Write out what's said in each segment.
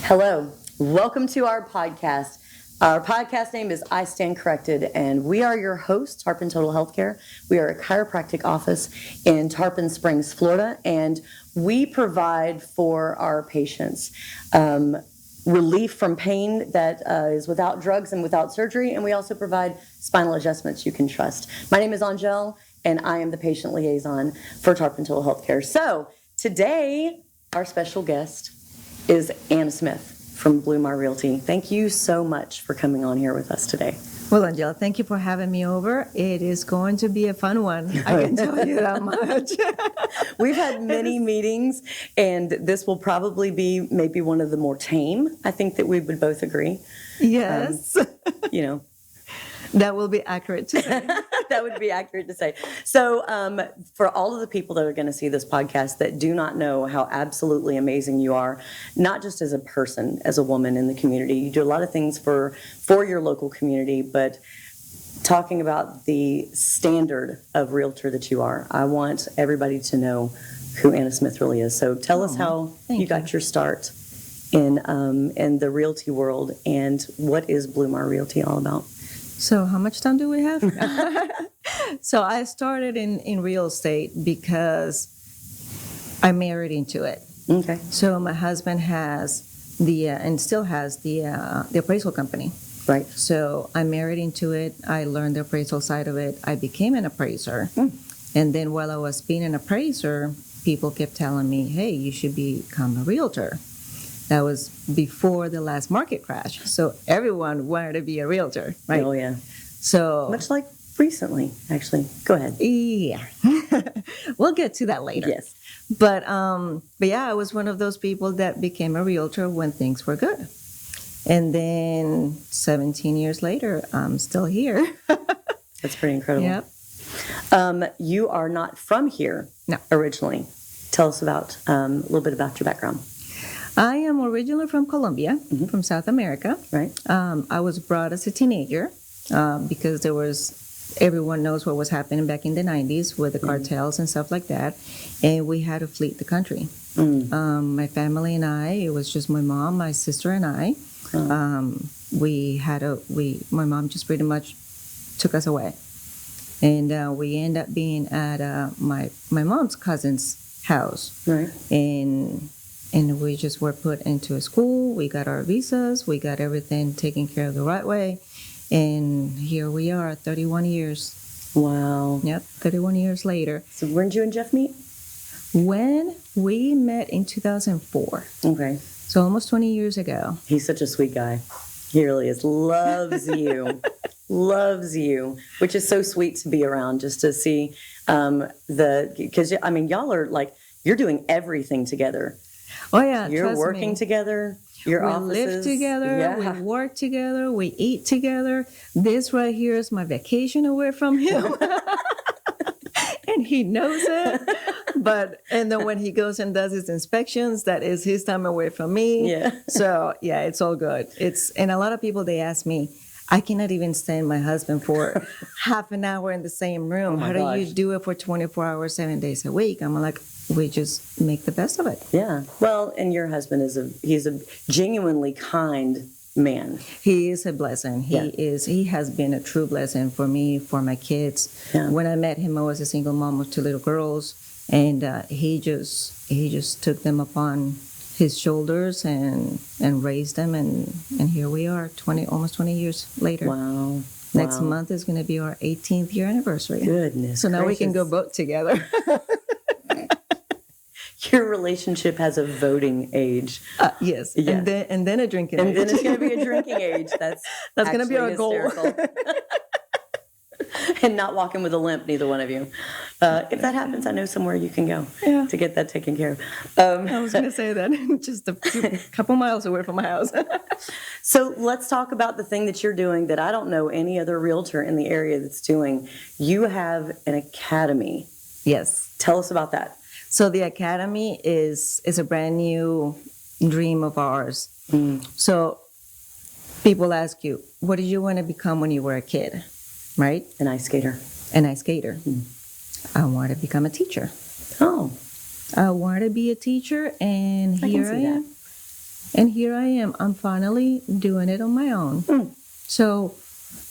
Hello, welcome to our podcast. Our podcast name is I Stand Corrected, and we are your hosts, Tarpon Total Healthcare. We are a chiropractic office in Tarpon Springs, Florida, and we provide for our patients relief from pain that is without drugs and without surgery, and we also provide spinal adjustments you can trust. My name is Anjel, and I am the patient liaison for Tarpon Total Healthcare. So today, our special guest is Anna Smith from BluMar Realty. Thank you so much for coming on here with us today. Well, Angela, thank you for having me over. It is going to be a fun one. I can tell you that much. We've had many meetings, and this will probably be maybe one of the more tame. I think that we would both agree. Yes. You know. That will be accurate to say. That would be accurate to say. So for all of the people that are going to see this podcast that do not know how absolutely amazing you are, not just as a person, as a woman in the community, you do a lot of things for your local community, but talking about the standard of realtor that you are, I want everybody to know who Anna Smith really is. So tell us how you got your start in the realty world, and what is BluMar Realty all about? So how much time do we have? So I started in real estate because I married into it. Okay. So my husband has and still has the appraisal company. Right. So I married into it. I learned the appraisal side of it. I became an appraiser. And then while I was being an appraiser, people kept telling me, hey, you should become a realtor. That was before the last market crash. So everyone wanted to be a realtor, right? Oh, yeah. So much like recently, actually. Go ahead. Yeah. We'll get to that later. Yes. But yeah, I was one of those people that became a realtor when things were good. And then 17 years later, I'm still here. That's pretty incredible. Yep. You are not from here originally. Tell us about a little bit about your background. I am originally from Colombia, from South America. Right. I was brought as a teenager because everyone knows what was happening back in the 90s with the cartels and stuff like that. And we had to flee the country. My family and I, it was just my mom, my sister, and I. My mom just pretty much took us away. And we ended up being at my mom's cousin's house. Right. And we just were put into a school. We got our visas. We got everything taken care of the right way. And here we are, 31 years. Wow. Yep, 31 years later. So when did you and Jeff meet? When we met in 2004. Okay. So almost 20 years ago. He's such a sweet guy. He really is. Loves you. Loves you. Which is so sweet to be around, just to see because, I mean, y'all are like, you're doing everything together. Oh, yeah. You're working together. Your offices. We live together. Yeah. We work together. We eat together. This right here is my vacation away from him. And he knows it. And then when he goes and does his inspections, that is his time away from me. Yeah. So, yeah, it's all good. And a lot of people, they ask me, I cannot even stand my husband for half an hour in the same room. How do you do it for 24 hours, 7 days a week? I'm like, we just make the best of it. Yeah. Well, and your husband he's a genuinely kind man. He is a blessing. He has been a true blessing for me, for my kids. Yeah. When I met him, I was a single mom with 2 little girls, and he just took them upon his shoulders and raised them, and here we are, almost 20 years later. Wow. Next month is going to be our 18th year anniversary. Goodness. So now we can go vote together. Your relationship has a voting age. Yes. Yeah. And then a drinking age. And then it's going to be a drinking age. That's going to be our hysterical. goal. And not walking with a limp, neither one of you. If that happens, I know somewhere you can go to get that taken care of. I was going to say that, just a couple miles away from my house. So let's talk about the thing that you're doing that I don't know any other realtor in the area that's doing. You have an academy. Yes. Tell us about that. So the academy is a brand new dream of ours. So people ask you, what did you want to become when you were a kid? Right? An ice skater. An ice skater. I wanted to become a teacher. Oh. I wanted to be a teacher, and here I am. And here I am. I'm finally doing it on my own. So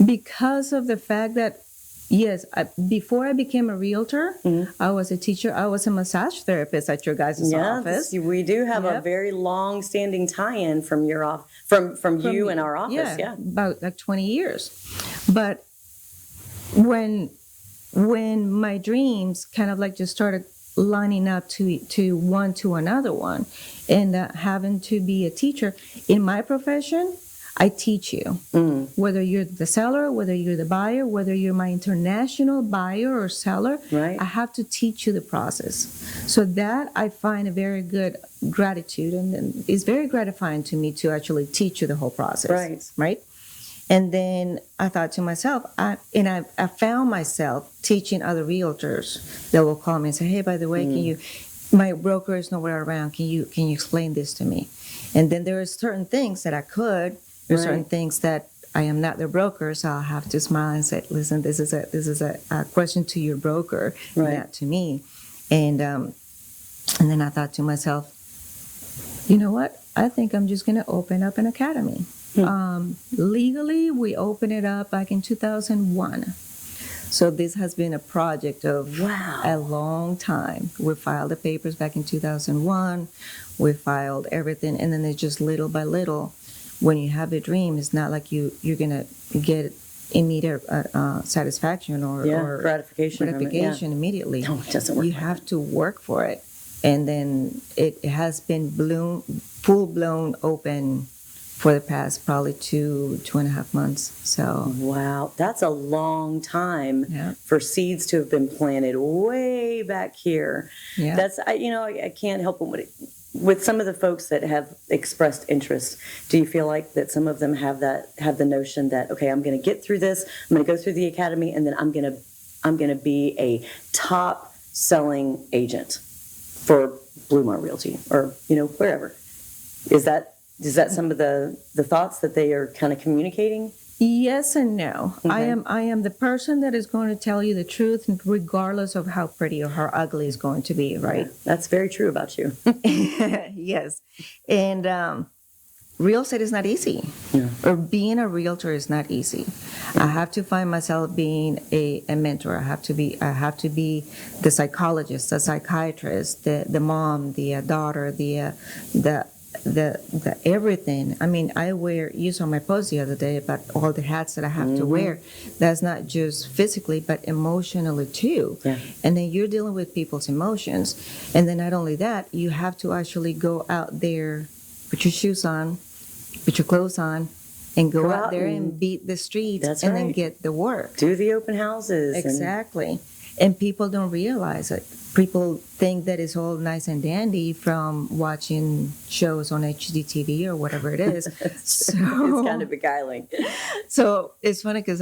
because of the fact that, yes, before I became a realtor, I was a teacher. I was a massage therapist at your guys' office. We do have a very long-standing tie-in from your from you and our office. Yeah, about like 20 years. But when my dreams kind of like just started lining up to one to another one, and having to be a teacher in my profession, I teach you. Whether you're the seller, whether you're the buyer, whether you're my international buyer or seller, I have to teach you the process. So that I find a very good gratitude, and it's very gratifying to me to actually teach you the whole process. Right? And then I thought to myself, I found myself teaching other realtors that will call me and say, hey, by the way, my broker is nowhere around. Can you explain this to me? And then there are certain things that I could. There are certain things that I am not the broker, so I'll have to smile and say, listen, this is a question to your broker, not to me. And then I thought to myself, you know what? I think I'm just going to open up an academy. Legally, we opened it up back in 2001. So this has been a project of a long time. We filed the papers back in 2001. We filed everything, and then it's just little by little. When you have a dream, it's not like you're gonna get immediate satisfaction or gratification immediately. No, it doesn't work. You have to work for it, and then it has been full blown open for the past probably 2.5 months. So wow, that's a long time for seeds to have been planted way back here. That's I can't help but with some of the folks that have expressed interest. Do you feel like that some of them have the notion that, okay, I'm going to get through this, I'm going to go through the academy, and then I'm going to be a top selling agent for BluMar Realty or wherever? Is that some of the thoughts that they are kind of communicating? Yes and no. Okay. I am the person that is going to tell you the truth, regardless of how pretty or how ugly it's going to be, right? Yeah, that's very true about you. Yes. And real estate is not easy. Or being a realtor is not easy. I have to find myself being a mentor. I have to be the psychologist, the psychiatrist, the mom, the daughter, the everything. I mean, you saw my post the other day about all the hats that I have to wear. That's not just physically, but emotionally too. And then you're dealing with people's emotions. And then not only that, you have to actually go out there, put your shoes on, put your clothes on, and go out there and beat the streets and then get the work. Do the open houses. Exactly. And people don't realize it. People think that it's all nice and dandy from watching shows on HDTV or whatever it is. So it's kind of beguiling. So it's funny because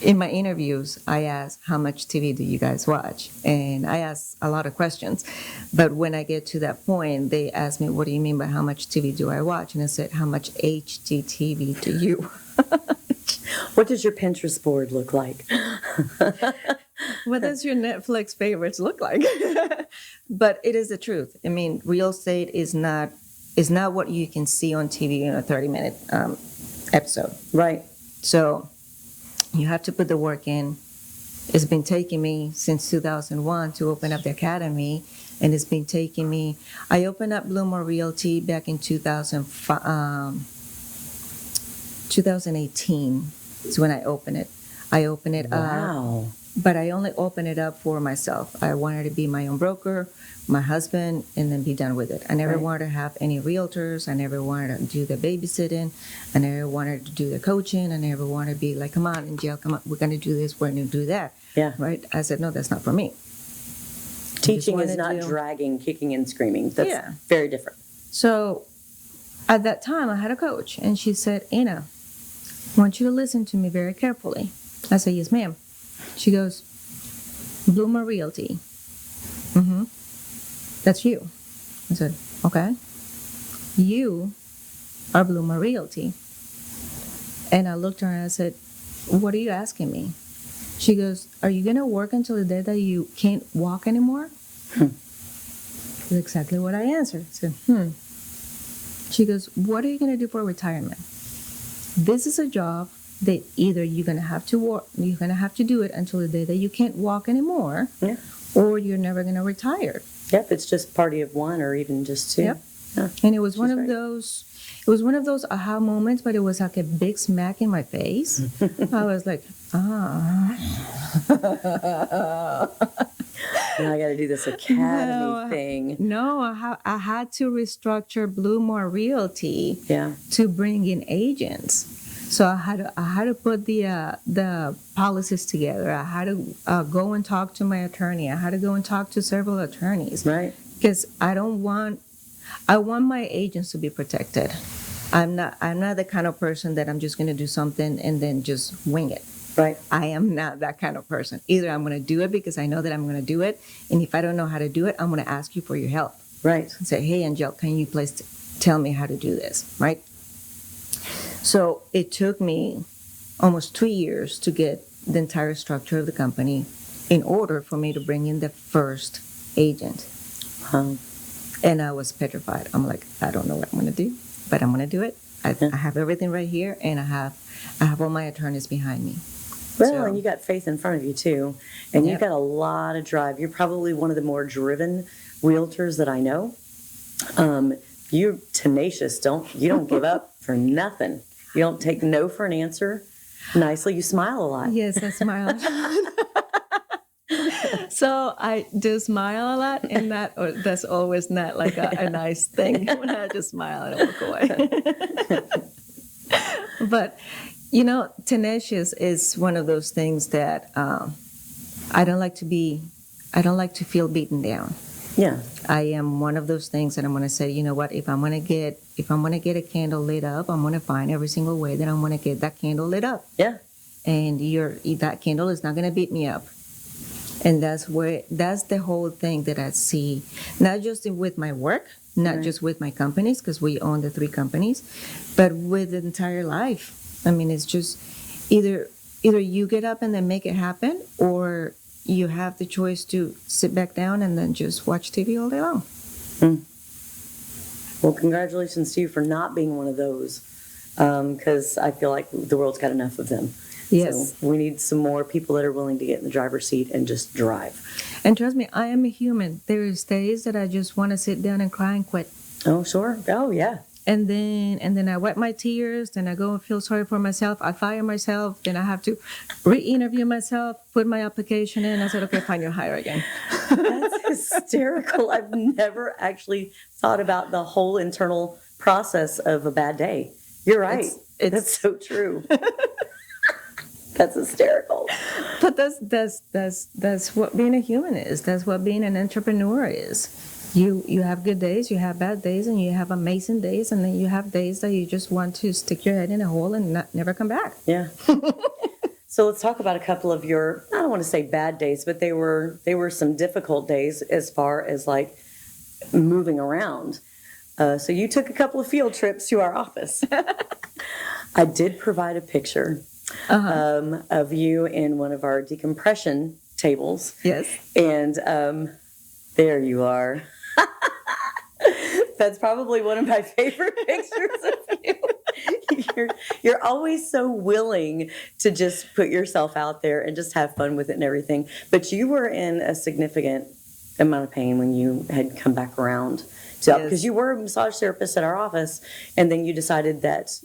in my interviews, I ask, how much TV do you guys watch? And I ask a lot of questions. But when I get to that point, they ask me, what do you mean by how much TV do I watch? And I said, how much HDTV do you watch? What does your Pinterest board look like? What does your Netflix favorites look like? But it is the truth. I mean, real estate is not what you can see on TV in a 30-minute episode. Right. So you have to put the work in. It's been taking me since 2001 to open up the academy, and it's been taking me. I opened up BluMar Realty back in 2018. Is when I opened it. I opened it up but I only opened it up for myself. I wanted to be my own broker, my husband, and then be done with it. I never Right. wanted to have any realtors. I never wanted to do the babysitting. I never wanted to do the coaching. I never wanted to be like, come on, Angel, come on, we're going to do this, we're going to do that. Yeah. Right? I said, no, that's not for me. Teaching is wanted not to- dragging, kicking, and screaming. That's Yeah. very different. So at that time, I had a coach, and she said, Anna, I want you to listen to me very carefully. I said, yes, ma'am. She goes, BluMar Realty. Mm-hmm. That's you. I said, okay. You are BluMar Realty. And I looked at her and I said, what are you asking me? She goes, are you going to work until the day that you can't walk anymore? That's exactly what I answered. I said, She goes, what are you going to do for retirement? This is a job that either you're going to have to work, you're going to have to do it until the day that you can't walk anymore, Yeah. or you're never going to retire. Yep, it's just party of one or even just two. Yep. Yeah. And it was one She's of right. those, it was one of those aha moments, but it was like a big smack in my face. I was like, Now I got to do this academy No. thing. No, I had to restructure BluMar Realty Yeah. to bring in agents. So I had to put the policies together. I had to go and talk to my attorney. I had to go and talk to several attorneys Right. because I want my agents to be protected. I'm not the kind of person that I'm just going to do something and then just wing it. Right. I am not that kind of person. Either I'm going to do it because I know that I'm going to do it, and if I don't know how to do it, I'm going to ask you for your help. Right. And say, hey, Angel, can you please tell me how to do this, right? So it took me almost 2 years to get the entire structure of the company in order for me to bring in the first agent. And I was petrified. I'm like, I don't know what I'm going to do, but I'm going to do it. I have everything right here, and I have all my attorneys behind me. Well, So- and you got faith in front of you too, and you've Yep. got a lot of drive. You're probably one of the more driven realtors that I know. You're tenacious. You don't give up for nothing. You don't take no for an answer. Nicely, you smile a lot. Yes, I smile. So I do smile a lot, and that's always not like a nice thing when I just smile and walk away. But tenacious is one of those things that I don't like to feel beaten down. Yeah. I am one of those things that I'm going to say, you know what, if I'm going to get a candle lit up, I'm going to find every single way that I'm going to get that candle lit up. Yeah. And that candle is not going to beat me up. And that's the whole thing that I see, not just with my work, not Right. just with my companies, because we own the 3 companies, but with the entire life. I mean, it's just either you get up and then make it happen, or you have the choice to sit back down and then just watch TV all day long. Well, congratulations to you for not being one of those, because I feel like the world's got enough of them. Yes. So we need some more people that are willing to get in the driver's seat and just drive. And trust me, I am a human. There is days that I just want to sit down and cry and quit. Oh, sure. Oh, yeah. And then I wipe my tears, then I go and feel sorry for myself. I fire myself, then I have to re-interview myself, put my application in. I said, okay, fine, you're hired again. That's hysterical. I've never actually thought about the whole internal process of a bad day. You're right. That's so true. That's hysterical. But that's what being a human is. That's what being an entrepreneur is. You have good days, you have bad days, and you have amazing days, and then you have days that you just want to stick your head in a hole and never come back. Yeah. So let's talk about a couple of your, I don't want to say bad days, but they were some difficult days as far as like moving around. So you took a couple of field trips to our office. I did provide a picture of you in one of our decompression tables. Yes. And there you are. That's probably one of my favorite pictures of you. You're always so willing to just put yourself out there and just have fun with it and everything. But you were in a significant amount of pain when you had come back around. So, because you were a massage therapist at our office, and then you decided that,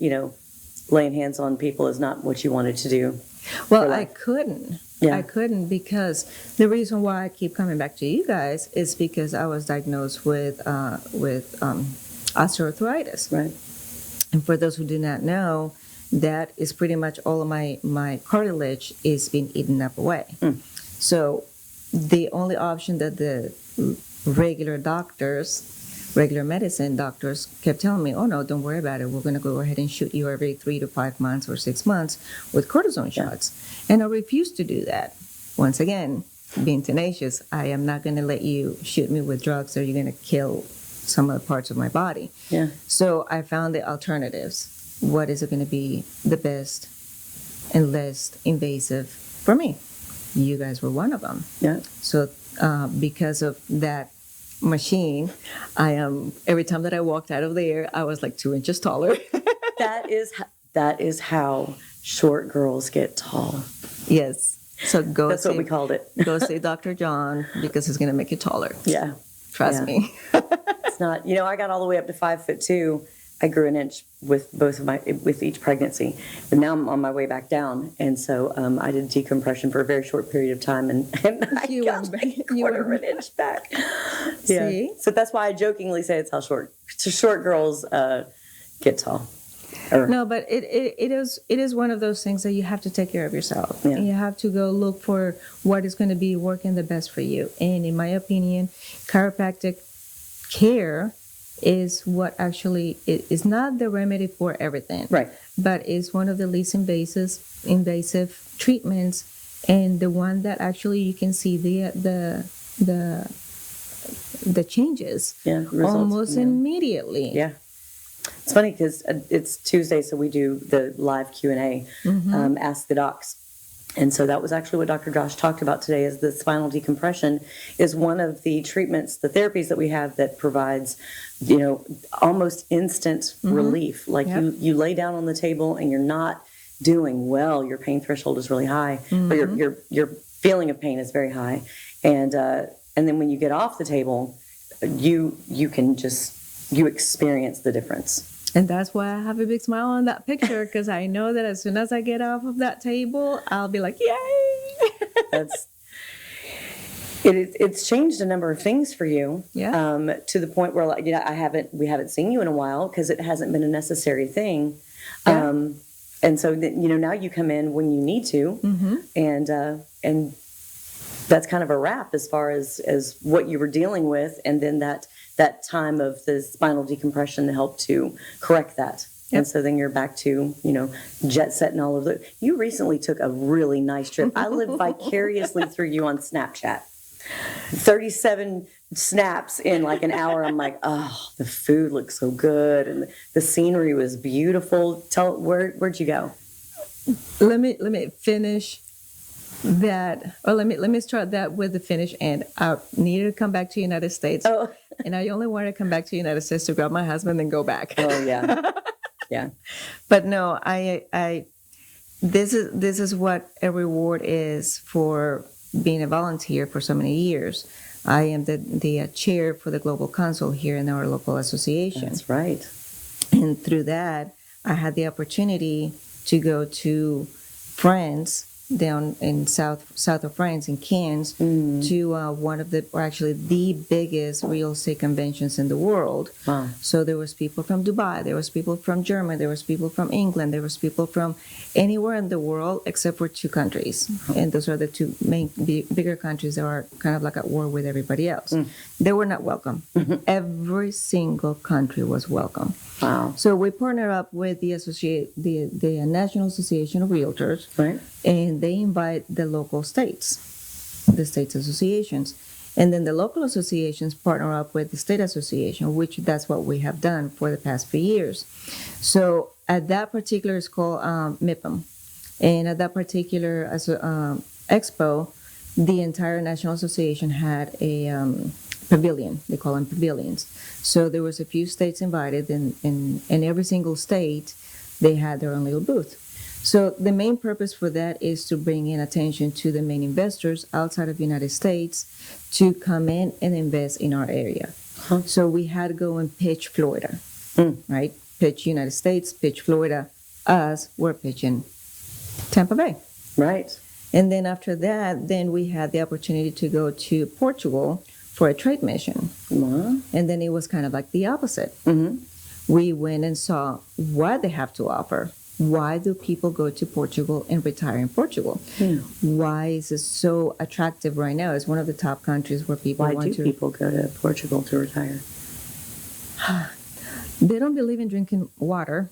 laying hands on people is not what you wanted to do. Well, for I life? couldn't. Yeah. I couldn't because the reason why I keep coming back to you guys is because I was diagnosed with osteoarthritis. Right. And for those who do not know, that is pretty much all of my cartilage is being eaten up away. So the only option that the regular doctors, regular medicine doctors kept telling me, oh no, don't worry about it. We're going to go ahead and shoot you every 3 to 5 months or 6 months with cortisone shots. And I refused to do that. Once again, being tenacious, I am not going to let you shoot me with drugs or you're going to kill some of the parts of my body. Yeah. So I found the alternatives. What is it going to be the best and less invasive for me? You guys were one of them. Yeah. So because of that machine, I am every time that I walked out of there, I was like 2 inches taller. That is how short girls get tall. Yes. So That's what we called it. Go see Dr. John because he's going to make you taller. Yeah. Trust me. It's not, I got all the way up to 5'2". I grew an inch with with each pregnancy, but now I'm on my way back down, and so I did decompression for a very short period of time, and I got like a quarter of an inch back. Yeah. See? So that's why I jokingly say it's how short girls get tall. No, but it is one of those things that you have to take care of yourself. Yeah. You have to go look for what is going to be working the best for you. And in my opinion, chiropractic care is what actually is not the remedy for everything, Right? but is one of the least invasive treatments, and the one that actually you can see the changes Results, almost immediately. Yeah. It's funny because it's Tuesday, so we do the live Q&A, Ask the Docs. And so that was actually what Dr. Josh talked about today, is the spinal decompression is one of the treatments, the therapies that we have that provides, almost instant relief. Like you lay down on the table and you're not doing well, your pain threshold is really high, or your feeling of pain is very high. And then when you get off the table, you experience the difference. And that's why I have a big smile on that picture, because I know that as soon as I get off of that table, I'll be like, yay! It's changed a number of things for you. Yeah. To the point where we haven't seen you in a while because it hasn't been a necessary thing. Yeah. And so now you come in when you need to, and that's kind of a wrap as far as what you were dealing with, and then that time of the spinal decompression to help to correct that. Yep. And so then you're back to, jet set and all of that. You recently took a really nice trip. I live vicariously through you on Snapchat. 37 snaps in like an hour. I'm like, oh, the food looks so good. And the scenery was beautiful. Where'd you go? Let me finish that, or let me start that with the finish. And I needed to come back to the United States. Oh. And I only wanted to come back to the United States to grab my husband and go back. Oh yeah. Yeah. But no, this is what a reward is for being a volunteer for so many years. I am the chair for the Global Council here in our local association. That's right. And through that, I had the opportunity to go to France, down in south of France, in Cannes, to one of the biggest real estate conventions in the world. Wow. So there was people from Dubai, there was people from Germany, there was people from England, there was people from anywhere in the world except for 2 countries. And those are the 2 main bigger countries that are kind of like at war with everybody else. They were not welcome. Every single country was welcome. Wow. So we partner up with the National Association of Realtors, Right. and they invite the local states, the states associations. And then the local associations partner up with the state association, which that's what we have done for the past few years. So at that particular, it's called MIPIM. And at that particular expo, the entire National Association had a pavilion. They call them pavilions. So there was a few states invited, and in every single state, they had their own little booth. So the main purpose for that is to bring in attention to the main investors outside of the United States to come in and invest in our area. So we had to go and pitch Florida, right? Pitch United States, pitch Florida. Us, we're pitching Tampa Bay. Right. And then after that, then we had the opportunity to go to Portugal for a trade mission. Wow. And then it was kind of like the opposite. Mm-hmm. We went and saw what they have to offer. Why do people go to Portugal and retire in Portugal? Why is it so attractive right now? It's one of the top countries where people Why want do people go to Portugal to retire? They don't believe in drinking water,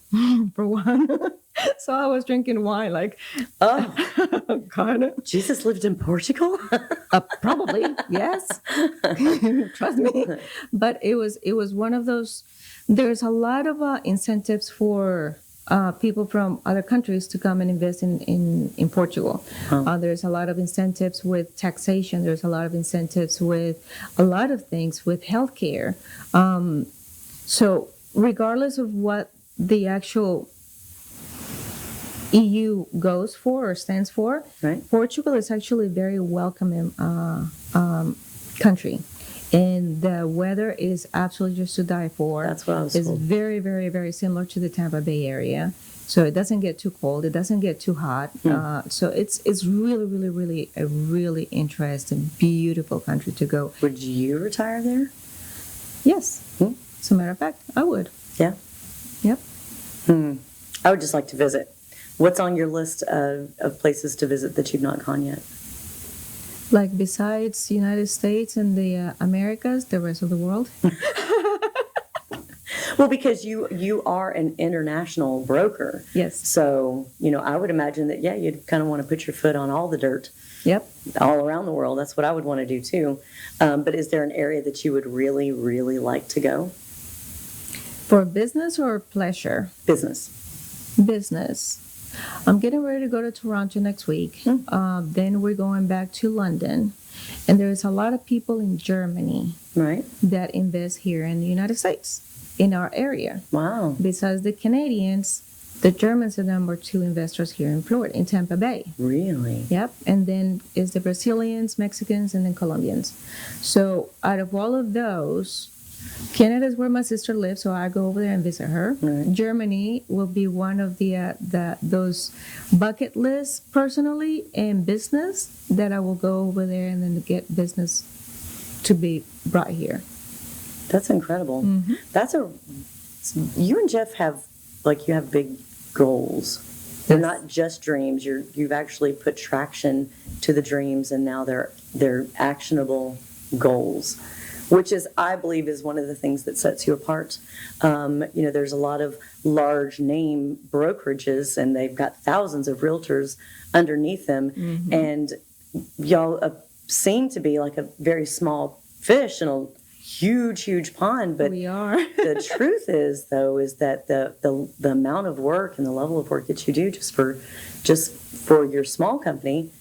for one. So I was drinking wine, like, Oh, God. Jesus lived in Portugal? Probably, yes. Trust me. But it was one of those. There's a lot of incentives for people from other countries to come and invest in Portugal. There's a lot of incentives with taxation. There's a lot of incentives with a lot of things with healthcare. So regardless of what the actual EU goes for or stands for, Right. Portugal is actually a very welcoming country. And the weather is absolutely just to die for. That's what I was It's told. very, very, very similar to the Tampa Bay area. So it doesn't get too cold. It doesn't get too hot. So it's really, really, really a really interesting, beautiful country to go. Would you retire there? Yes. As a matter of fact, I would. Yeah. Yep. I would just like to visit. What's on your list of places to visit that you've not gone yet? Like besides the United States and the Americas, the rest of the world. Well, because you are an international broker. Yes. So, I would imagine that, yeah, you'd kind of want to put your foot on all the dirt Yep. all around the world. That's what I would want to do too. But is there an area that you would really, really like to go? For business or pleasure? Business. Business. I'm getting ready to go to Toronto next week. Then we're going back to London. And there's a lot of people in Germany Right. that invest here in the United States, in our area. Wow. Besides the Canadians, the Germans are the number 2 investors here in Florida, in Tampa Bay. Really? Yep. And then is the Brazilians, Mexicans, and then Colombians. So out of all of those, Canada is where my sister lives, so I go over there and visit her. Right. Germany will be one of those bucket lists personally and business that I will go over there and then get business to be brought here. That's incredible. You and Jeff have big goals. They're Yes. not just dreams. You've actually put traction to the dreams, and now they're actionable goals, which is, I believe, is one of the things that sets you apart. There's a lot of large name brokerages, and they've got thousands of realtors underneath them, and y'all seem to be like a very small fish in a huge, huge pond. But We are. the truth is, though, is that the amount of work and the level of work that you do just for your small company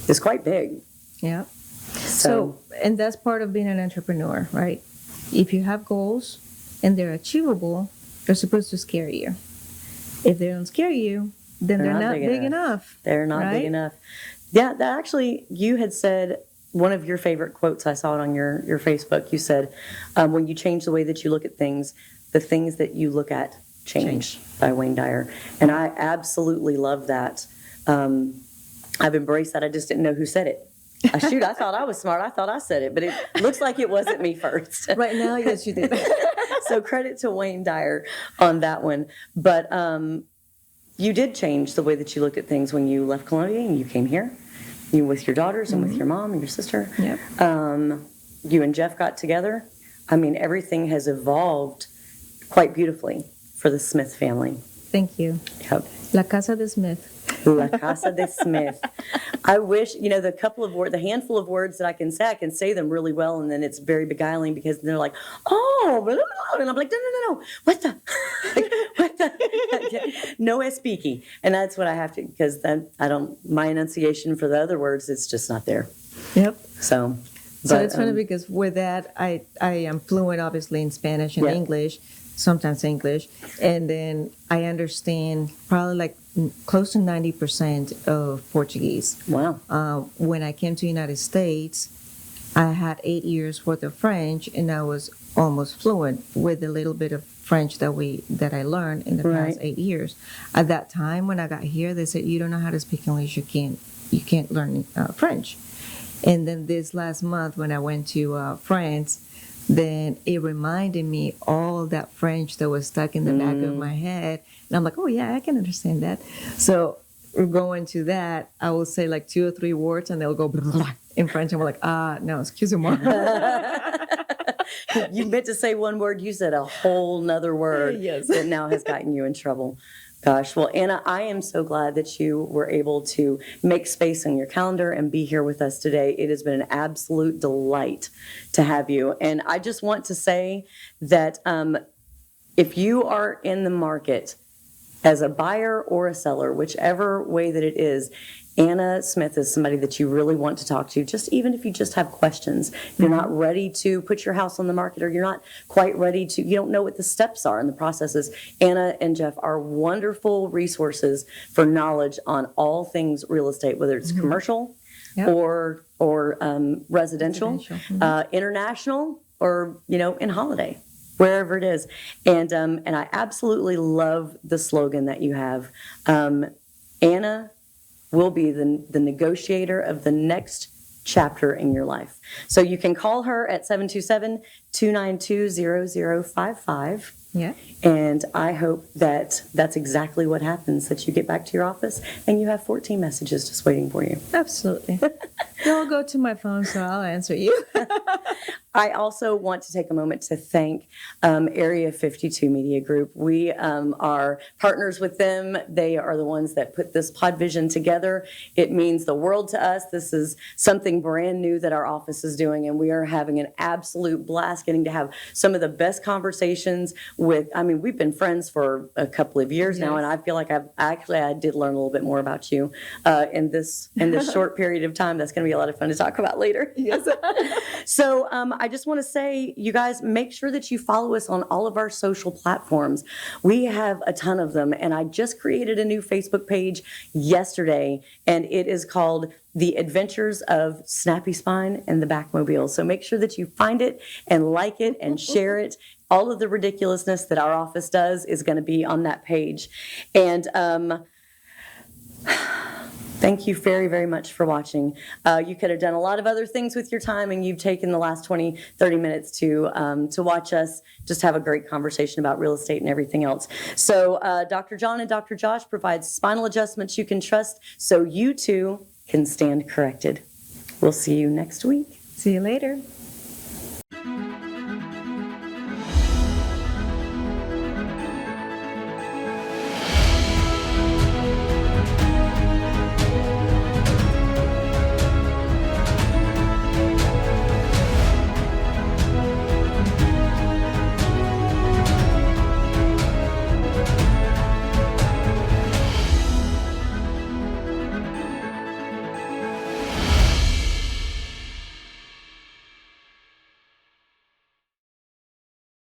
is quite big. Yeah. So, and that's part of being an entrepreneur, right? If you have goals and they're achievable, they're supposed to scare you. If they don't scare you, then they're not big enough. They're not right? big enough. Yeah, that actually, you had said one of your favorite quotes. I saw it on your Facebook. You said, when you change the way that you look at things, the things that you look at change. By Wayne Dyer. And I absolutely love that. I've embraced that. I just didn't know who said it. Shoot, I thought I was smart. I thought I said it, but it looks like it wasn't me first. Right now, yes, you did. So credit to Wayne Dyer on that one. But you did change the way that you looked at things when you left Columbia and you came here. You with your daughters and with your mom and your sister. Yep. You and Jeff got together. I mean, everything has evolved quite beautifully for the Smith family. Thank you. Yep. La Casa de Smith. La Casa de Smith. I wish, the handful of words that I can say them really well, and then it's very beguiling because they're like, oh, blah, blah, blah. And I'm like, no, what the, what the, no speaky. And that's what I have to, because then my enunciation for the other words, it's just not there. Yep. So It's funny because with that, I am fluent, obviously, in Spanish and English, sometimes English, and then I understand probably like close to 90% of Portuguese. Wow. When I came to the United States, I had 8 years worth of French, and I was almost fluent with a little bit of French that I learned in the past Right. 8 years. At that time, when I got here, they said, "You don't know how to speak English. You can't learn French." And then this last month, when I went to France, then it reminded me all that French that was stuck in the back of my head, and I'm like, "Oh yeah, I can understand that." So going to that, I will say like 2 or 3 words, and they'll go blah, blah, in French, and we're like, no, excusez-moi. You meant to say one word, you said a whole nother word Yes. that now has gotten you in trouble. Gosh, well, Anna, I am so glad that you were able to make space on your calendar and be here with us today. It has been an absolute delight to have you. And I just want to say that if you are in the market as a buyer or a seller, whichever way that it is, Anna Smith is somebody that you really want to talk to, just even if you just have questions. If you're not ready to put your house on the market, or you're not quite ready to, you don't know what the steps are and the processes, Anna and Jeff are wonderful resources for knowledge on all things real estate, whether it's commercial Yep. or residential, international, or in holiday, wherever it is. And I absolutely love the slogan that you have. Anna will be the negotiator of the next chapter in your life. So you can call her at 727-292-0055. Yeah. And I hope that that's exactly what happens, that you get back to your office and you have 14 messages just waiting for you. Absolutely. Don't go to my phone, so I'll answer you. I also want to take a moment to thank Area 52 Media Group. We are partners with them. They are the ones that put this PodVision together. It means the world to us. This is something brand new that our office is doing, and we are having an absolute blast getting to have some of the best conversations with, we've been friends for a couple of years now, Yes. and I feel like I did learn a little bit more about you in this short period of time. That's going to be a lot of fun to talk about later. Yes. So I just want to say, you guys, make sure that you follow us on all of our social platforms. We have a ton of them, and I just created a new Facebook page yesterday, and it is called The Adventures of Snappy Spine and the Backmobile. So make sure that you find it and like it and share it. All of the ridiculousness that our office does is going to be on that page. And thank you very, very much for watching. You could have done a lot of other things with your time, and you've taken the last 20, 30 minutes to watch us just have a great conversation about real estate and everything else. So Dr. John and Dr. Josh provide spinal adjustments you can trust so you too can stand corrected. We'll see you next week. See you later.